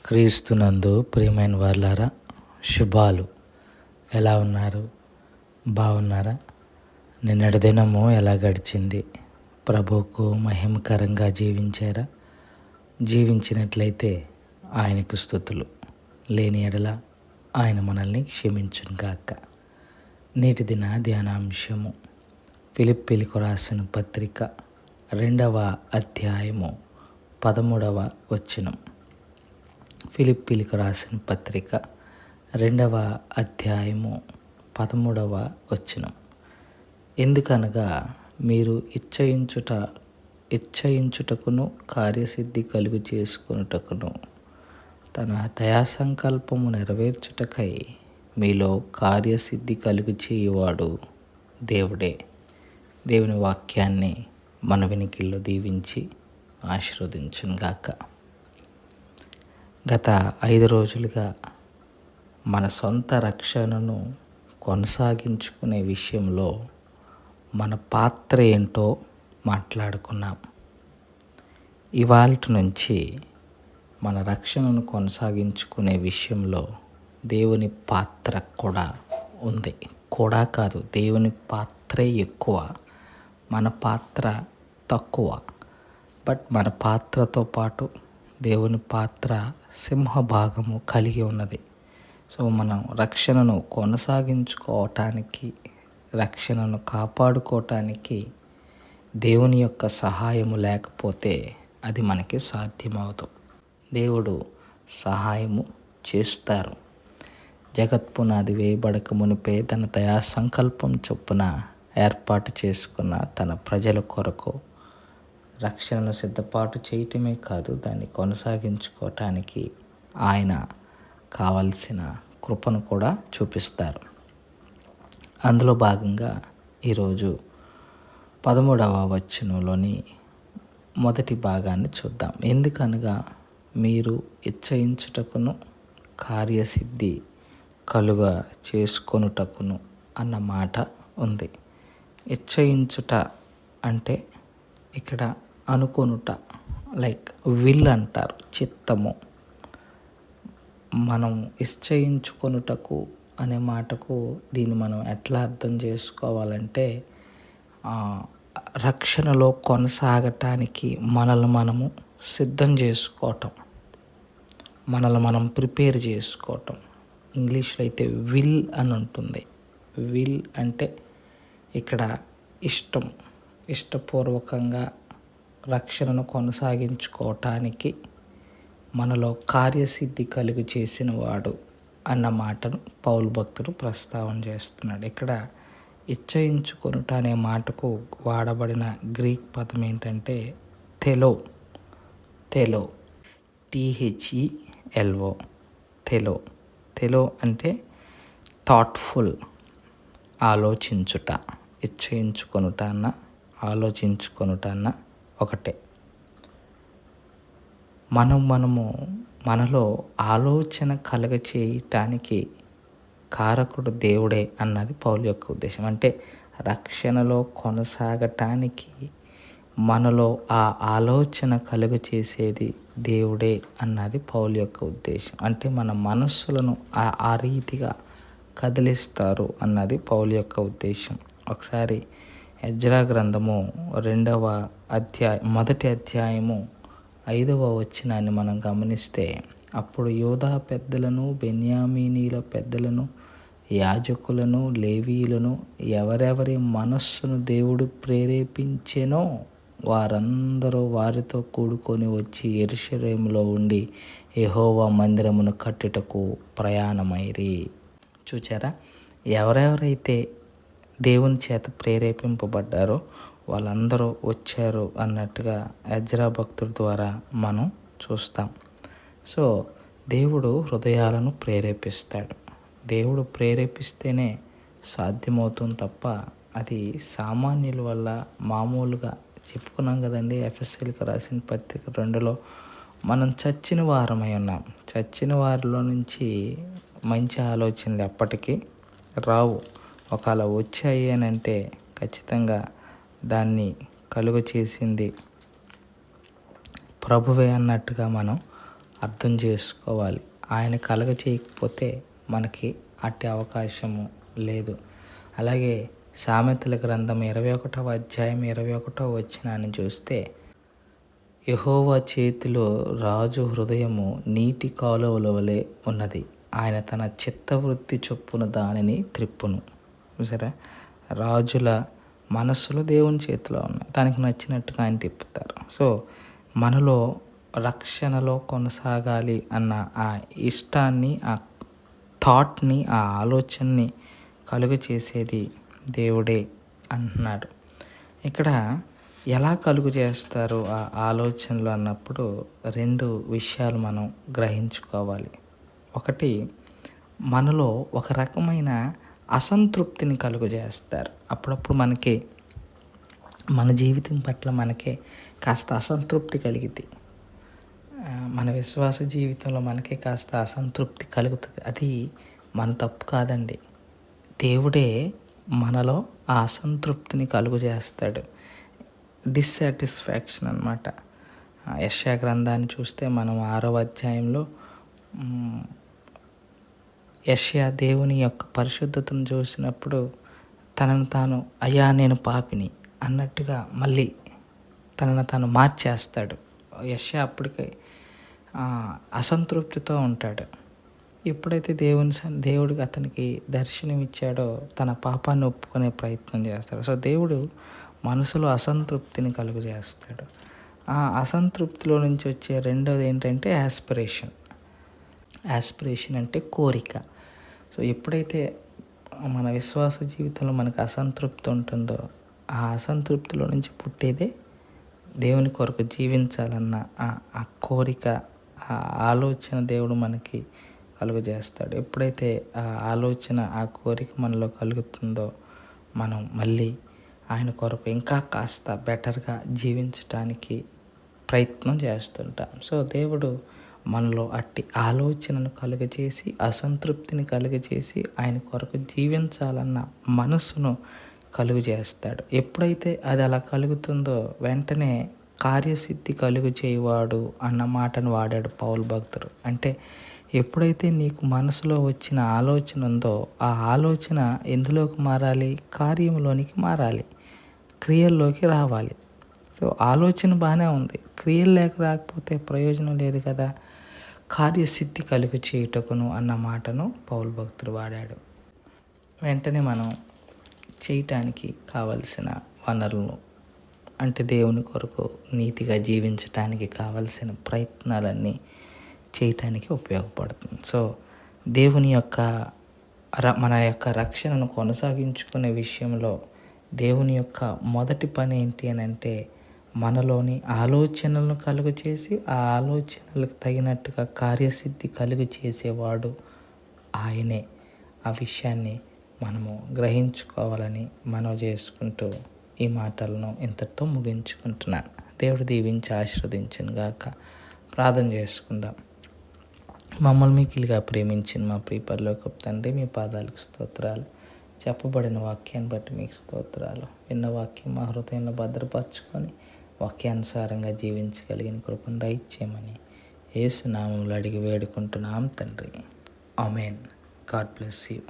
క్రీస్తునందు ప్రియమైన వాళ్ళారా, శుభాలు. ఎలా ఉన్నారు? బాగున్నారా? నిన్నటి దినము ఎలా గడిచింది? ప్రభువుకు మహిమకరంగా జీవించారా? జీవించినట్లయితే ఆయనకు స్తుతులు. లేని ఎడల ఆయన మనల్ని క్షమించును గాక. నేటి దిన ధ్యానాంశము ఫిలిప్పీలకు రాసిన పత్రిక 2వ అధ్యాయము 13వ వచనం. ఫిలిప్పీలకు రాసిన పత్రిక 2వ అధ్యాయము 13వ వచనం. ఎందుకనగా మీరు ఇచ్చయించుటకును కార్యసిద్ధి కలుగు చేసుకొనుటకును తన దయాసంకల్పము నెరవేర్చుటకై మీలో కార్యసిద్ధి కలుగు చేయువాడు దేవుడే. దేవుని వాక్యాన్ని మన వినికిల్లో దీవించి ఆశీర్వదించును గాక. గత 5 రోజులుగా మన సొంత రక్షణను కొనసాగించుకునే విషయంలో మన పాత్ర ఏంటో మాట్లాడుకున్నాం. ఇవాల్టి నుంచి మన రక్షణను కొనసాగించుకునే విషయంలో దేవుని పాత్ర కూడా ఉంది. కూడా కాదు, దేవుని పాత్రే ఎక్కువ, మన పాత్ర తక్కువ. బట్ మన పాత్రతో పాటు దేవుని పాత్ర సింహభాగము కలిగి ఉన్నది. సో మనం రక్షణను కొనసాగించుకోవటానికి, రక్షణను కాపాడుకోవటానికి దేవుని యొక్క సహాయము లేకపోతే అది మనకి సాధ్యమవుతుంది. దేవుడు సహాయము చేస్తారు. జగత్పునాది వేయబడక మునిపే తన దయా సంకల్పం చొప్పున ఏర్పాటు చేసుకున్న తన ప్రజల కొరకు రక్షణను సిద్ధపాటు చేయటమే కాదు, దాన్ని కొనసాగించుకోవటానికి ఆయన కావలసిన కృపను కూడా చూపిస్తారు. అందులో భాగంగా ఈరోజు 13వ వచనంలోని మొదటి భాగాన్ని చూద్దాం. ఎందుకనగా మీరు ఇచ్చయించుటకును కార్యసిద్ధి కలుగ చేసుకొనుటకును అన్న మాట ఉంది. ఇచ్చయించుట అంటే ఇక్కడ అనుకొనుట, లైక్ విల్ అంటారు, చిత్తము. మనం ఇచ్చయించుకొనుటకు అనే మాటకు దీన్ని మనం ఎట్లా అర్థం చేసుకోవాలంటే, రక్షణలో కొనసాగటానికి మనల్ని మనము సిద్ధం చేసుకోవటం, మనల్ని మనం ప్రిపేర్ చేసుకోవటం. ఇంగ్లీష్లో అయితే విల్ అని ఉంటుంది. విల్ అంటే ఇక్కడ ఇష్టపూర్వకంగా రక్షణను కొనసాగించుకోవటానికి మనలో కార్యసిద్ధి కలుగు చేసిన వాడు అన్న మాటను పౌలు భక్తుడు ప్రస్తావన చేస్తున్నాడు. ఇక్కడ ఇచ్చయించుకొనుట అనే మాటకు వాడబడిన గ్రీక్ పదం ఏంటంటే తెలో. THELO. తెలో అంటే థాట్ఫుల్, ఆలోచించుట. ఇచ్చయించుకొనుట అన్న ఆలోచించుకొనుట అన్న ఒకటే. మనలో ఆలోచన కలగ చేయటానికి కారకుడు దేవుడే అన్నది పౌలు యొక్క ఉద్దేశం. అంటే రక్షణలో కొనసాగటానికి మనలో ఆ ఆలోచన కలుగ చేసేది దేవుడే అన్నది పౌలు యొక్క ఉద్దేశం. అంటే మన మనస్సులను ఆ రీతిగా కదిలిస్తారు అన్నది పౌలు యొక్క ఉద్దేశం. ఒకసారి ఎజ్రా గ్రంథము 1వ అధ్యాయము 5వ వచనాన్ని మనం గమనిస్తే, అప్పుడు యూదా పెద్దలను, బెన్యామీనీల పెద్దలను, యాజకులను, లేవీయులను ఎవరెవరి మనస్సును దేవుడు ప్రేరేపించెనో వారందరూ వారితో కూడుకొని వచ్చి యెరూషలేములో ఉండి యెహోవా మందిరమును కట్టుటకు ప్రయాణమైరి. చూచారా, ఎవరెవరైతే దేవుని చేత ప్రేరేపింపబడ్డారో వాళ్ళందరూ వచ్చారు అన్నట్టుగా ఎజ్రా భక్తుడి ద్వారా మనం చూస్తాం. సో దేవుడు హృదయాలను ప్రేరేపిస్తాడు. దేవుడు ప్రేరేపిస్తేనే సాధ్యమవుతుంది తప్ప అది సామాన్యుల వల్ల మామూలుగా చెప్పుకున్నాం కదండి. ఎఫెసీయులకు రాసిన పత్రిక 2లో మనం చచ్చిన వారమై ఉన్నాం. చచ్చిన వారిలో నుంచి మంచి ఆలోచనలు ఎప్పటికీ రావు. ఒకవేళ వచ్చాయి అని అంటే ఖచ్చితంగా దాన్ని కలుగ చేసింది ప్రభువే అన్నట్టుగా మనం అర్థం చేసుకోవాలి. ఆయన కలుగ చేయకపోతే మనకి అట్టి అవకాశము లేదు. అలాగే సామెతల గ్రంథం 21వ అధ్యాయం 21వ వచనాన్ని చూస్తే, యెహోవా చేతిలో రాజు హృదయము నీటి కాలువల వలె ఉన్నది, ఆయన తన చిత్తవృత్తి చొప్పున దానిని త్రిప్పును. చూసారా, రాజుల మనస్సులు దేవుని చేతిలో ఉన్నాయి, దానికి నచ్చినట్టుగా ఆయన తిప్పుతారు. సో మనలో రక్షణలో కొనసాగాలి అన్న ఆ ఇష్టాన్ని, ఆ థాట్ని, ఆ ఆలోచనని కలుగ చేసేది దేవుడే అంటున్నాడు. ఇక్కడ ఎలా కలుగు చేస్తారు ఆ ఆలోచనలు అన్నప్పుడు 2 విషయాలు మనం గ్రహించుకోవాలి. ఒకటి, మనలో ఒక రకమైన అసంతృప్తిని కలుగు చేస్తారు. అప్పుడప్పుడు మనకి మన జీవితం పట్ల మనకే కాస్త అసంతృప్తి కలిగితే, మన విశ్వాస జీవితంలో మనకే కాస్త అసంతృప్తి కలుగుతుంది. అది మన తప్పు కాదండి, దేవుడే మనలో ఆ అసంతృప్తిని కలుగు చేస్తాడు. డిస్సాటిస్ఫాక్షన్ అన్నమాట. యెషయా గ్రంథాన్ని చూస్తే మనం 6వ అధ్యాయంలో యెషయా దేవుని యొక్క పరిశుద్ధతను చూసినప్పుడు తనను తాను అయ్యా నేను పాపిని అన్నట్టుగా మళ్ళీ తనను తాను మార్చేస్తాడు. యెషయా అప్పటికే అసంతృప్తితో ఉంటాడు. ఎప్పుడైతే దేవుడికి అతనికి దర్శనం ఇచ్చాడో తన పాపాన్ని ఒప్పుకునే ప్రయత్నం చేస్తాడు. సో దేవుడు మనసులో అసంతృప్తిని కలుగు చేస్తాడు. ఆ అసంతృప్తిలో నుంచి వచ్చే రెండోది ఏంటంటే యాస్పిరేషన్. యాస్పిరేషన్ అంటే కోరిక. సో ఎప్పుడైతే మన విశ్వాస జీవితంలో మనకు అసంతృప్తి ఉంటుందో, ఆ అసంతృప్తిలో నుంచి పుట్టేదే దేవుని కొరకు జీవించాలన్న ఆ కోరిక, ఆ ఆలోచన దేవుడు మనకి కలుగజేస్తాడు. ఎప్పుడైతే ఆ ఆలోచన, ఆ కోరిక మనలో కలుగుతుందో మనం మళ్ళీ ఆయన కొరకు ఇంకా కాస్త బెటర్గా జీవించటానికి ప్రయత్నం చేస్తుంటాం. సో దేవుడు మనలో అట్టి ఆలోచనను కలుగజేసి, అసంతృప్తిని కలుగజేసి ఆయన కొరకు జీవించాలన్న మనసును కలుగు చేస్తాడు. ఎప్పుడైతే అది అలా కలుగుతుందో వెంటనే కార్యసిద్ధి కలుగు చేయవాడు అన్న మాటను వాడాడు పౌలు భక్తుడు. అంటే ఎప్పుడైతే నీకు మనసులో వచ్చిన ఆలోచన ఉందో ఆ ఆలోచన ఎందులోకి మారాలి? కార్యంలోనికి మారాలి, క్రియల్లోకి రావాలి. సో ఆలోచన బాగానే ఉంది, క్రియలు రాకపోతే ప్రయోజనం లేదు కదా. కార్యసిద్ధి కలుగు చేయుటకును అన్న మాటను పౌలు భక్తుడు వాడాడు. వెంటనే మనం చేయటానికి కావలసిన వనరులను, అంటే దేవుని కొరకు నీతిగా జీవించటానికి కావలసిన ప్రయత్నాలన్నీ చేయటానికి ఉపయోగపడుతుంది. సో దేవుని యొక్క మన యొక్క రక్షణను కొనసాగించుకునే విషయంలో దేవుని యొక్క మొదటి పని ఏంటి అని అంటే, మనలోని ఆలోచనలను కలుగు చేసి ఆ ఆలోచనలకు తగినట్టుగా కార్యసిద్ధి కలుగు చేసేవాడు ఆయనే. ఆ విషయాన్ని మనము గ్రహించుకోవాలని మనవి చేసుకుంటూ ఈ మాటలను ఇంతటితో ముగించుకుంటున్నాను. దేవుడు దీవించి ఆశీర్వదించును గాక. ప్రార్థన చేసుకుందాం. మమ్మల్ని మిక్కిలిగా ప్రేమించిన మా ప్రియ పరలోకపు తండ్రి, మీ పాదాలకు స్తోత్రాలు. చెప్పబడిన వాక్యాన్ని బట్టి మీకు స్తోత్రాలు. విన్న వాక్యం మా హృదయంలో భద్రపరచుకొని వాక్యానుసారంగా జీవించగలిగిన కృపను దయచేయమని యేసు నామములో అడిగి వేడుకుంటున్నాం తండ్రి. ఆమేన్. God bless you.